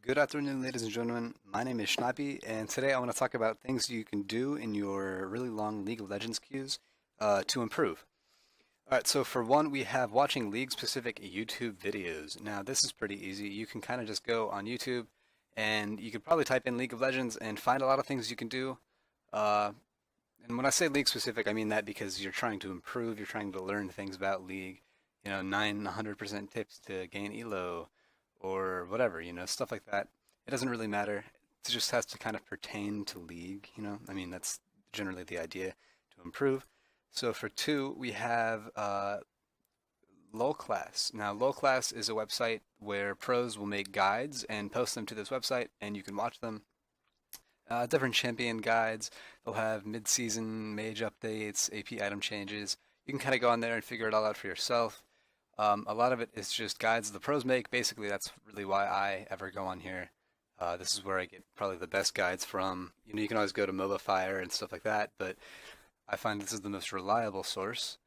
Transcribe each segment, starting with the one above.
Good afternoon, ladies and gentlemen. My name is Schnappi, and today I want to talk about things you can do in your really long League of Legends queues to improve. All right, so for one, we have watching league-specific YouTube videos. Now, this is pretty easy. You can kind of just go on YouTube, and you could probably type in League of Legends and find a lot of things you can do. Uh, and when I say league-specific, I mean that because you're trying to improve, you're trying to learn things about League. 900% tips to gain elo, or whatever, stuff like that. It doesn't really matter. It just has to kind of pertain to League. I mean, that's generally the idea to improve. So for two, we have LowClass. Now, LowClass is a website where pros will make guides and post them to this website, and you can watch them. Different champion guides. They'll have mid-season mage updates, AP item changes. You can kind of go on there and figure it all out for yourself. A lot of it is just guides the pros make. Basically, that's really why I ever go on here. This is where I get probably the best guides from. You can always go to MOBA Fire and stuff like that, but I find this is the most reliable source.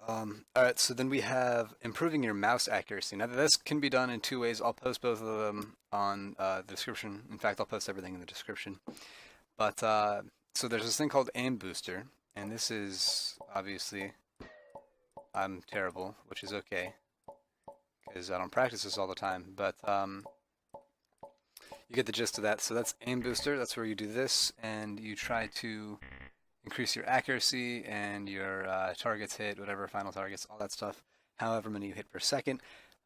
All right, so then we have improving your mouse accuracy. Now, this can be done in two ways. I'll post both of them on the description. In fact, I'll post everything in the description. But so there's this thing called Aim Booster, and this is obviously I'm terrible, which is okay because I don't practice this all the time. But you get the gist of that. So that's Aim Booster. That's where you do this, and you try to increase your accuracy and your targets hit, whatever final targets, all that stuff, however many you hit per second.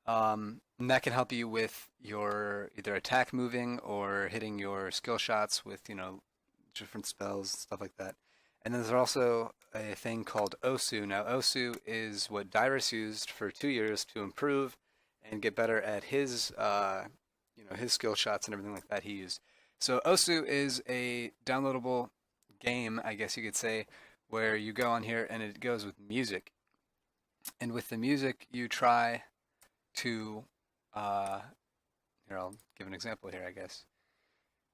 And that can help you with your either attack moving or hitting your skill shots with, different spells, stuff like that. And then there's also a thing called Osu. Now, Osu is what Dyrus used for 2 years to improve and get better at his skill shots and everything like that he used. So Osu is a downloadable game, I guess you could say, where you go on here and it goes with music. And with the music, you try to, here, I'll give an example here, I guess.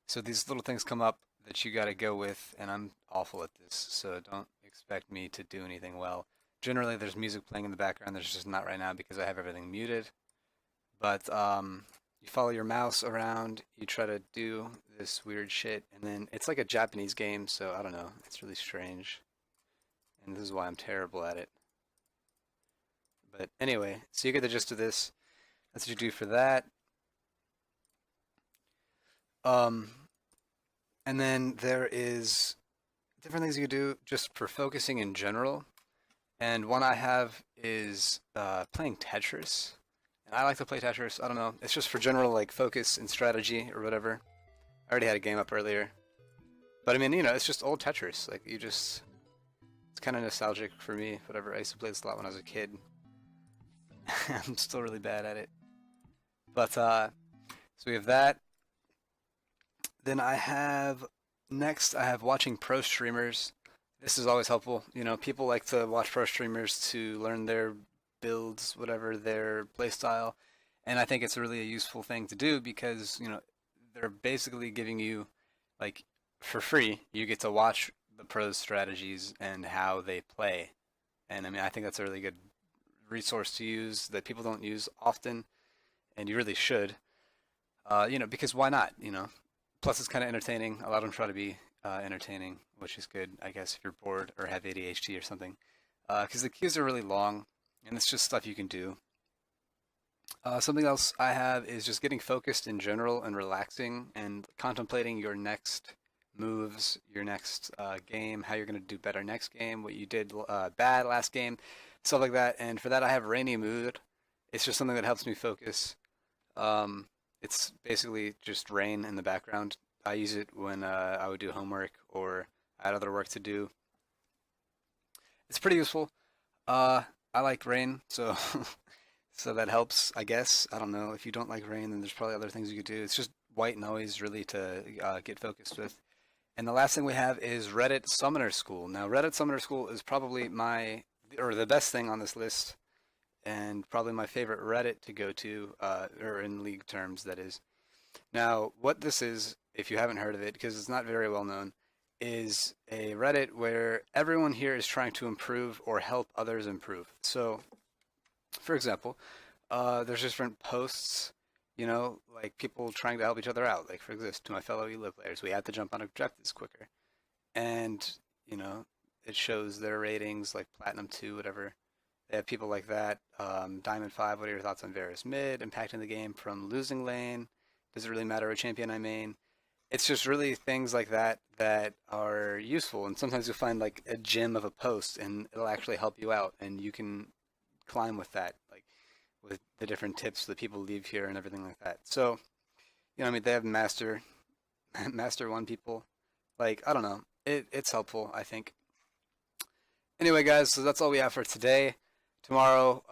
So these little things come up that you got to go with, and I'm awful at this, so don't expect me to do anything well. Generally, there's music playing in the background. There's just not right now because I have everything muted. But you follow your mouse around, you try to do this weird shit, and then it's like a Japanese game, so I don't know. It's really strange, and this is why I'm terrible at it. But anyway, so you get the gist of this. That's what you do for that. Um, and then there is different things you can do just for focusing in general. And one I have is playing Tetris. And I like to play Tetris. I don't know. It's just for general like focus and strategy or whatever. I already had a game up earlier. But I mean, it's just old Tetris. Like it's kind of nostalgic for me. Whatever. I used to play this a lot when I was a kid. I'm still really bad at it. But so we have that. Then next I have watching pro streamers. This is always helpful. People like to watch pro streamers to learn their builds, whatever their playstyle. And I think it's really a useful thing to do because, they're basically giving you, like, for free, you get to watch the pros' strategies and how they play. And I mean, I think that's a really good resource to use that people don't use often, and you really should. Because why not? Plus, it's kind of entertaining. A lot of them try to be entertaining, which is good, I guess, if you're bored or have ADHD or something. Because the queues are really long, and it's just stuff you can do. Something else I have is just getting focused in general and relaxing and contemplating your next moves, your next game, how you're going to do better next game, what you did bad last game, stuff like that. And for that, I have Rainy Mood. It's just something that helps me focus. It's basically just rain in the background. I use it when I would do homework or I had other work to do. It's pretty useful. I like rain, so so that helps, I guess. I don't know. If you don't like rain, then there's probably other things you could do. It's just white noise, really, to get focused with. And the last thing we have is Reddit Summoner School. Now, Reddit Summoner School is probably the best thing on this list, and probably my favorite Reddit to go to, or in League terms, that is. Now, what this is, if you haven't heard of it, because it's not very well known, is a Reddit where everyone here is trying to improve or help others improve. So, for example, there's different posts. You know, like people trying to help each other out. Like for example, to my fellow Elo players, we had to jump on objectives quicker, and you know, it shows their ratings like Platinum 2, whatever. They have people like that. Diamond 5, what are your thoughts on Varus mid, impacting the game from losing lane? Does it really matter what champion I main? It's just really things like that that are useful. And sometimes you'll find like a gem of a post and it'll actually help you out and you can climb with that, like with the different tips that people leave here and everything like that. So, you know, I mean, they have Master 1 people. Like, I don't know. It's helpful, I think. Anyway, guys, so that's all we have for today. Tomorrow,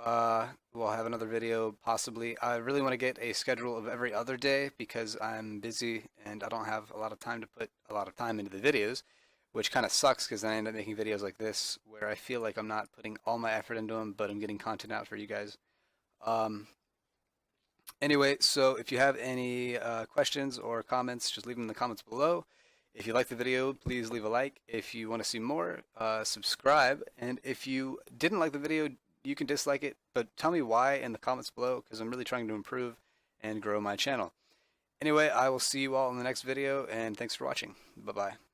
we'll have another video, possibly. I really want to get a schedule of every other day because I'm busy and I don't have a lot of time to put a lot of time into the videos, which kind of sucks because then I end up making videos like this where I feel like I'm not putting all my effort into them, but I'm getting content out for you guys. Um, anyway, so if you have any questions or comments, just leave them in the comments below. If you like the video, please leave a like. If you want to see more, subscribe. And if you didn't like the video, you can dislike it, but tell me why in the comments below because I'm really trying to improve and grow my channel. Anyway, I will see you all in the next video, and thanks for watching. Bye-bye.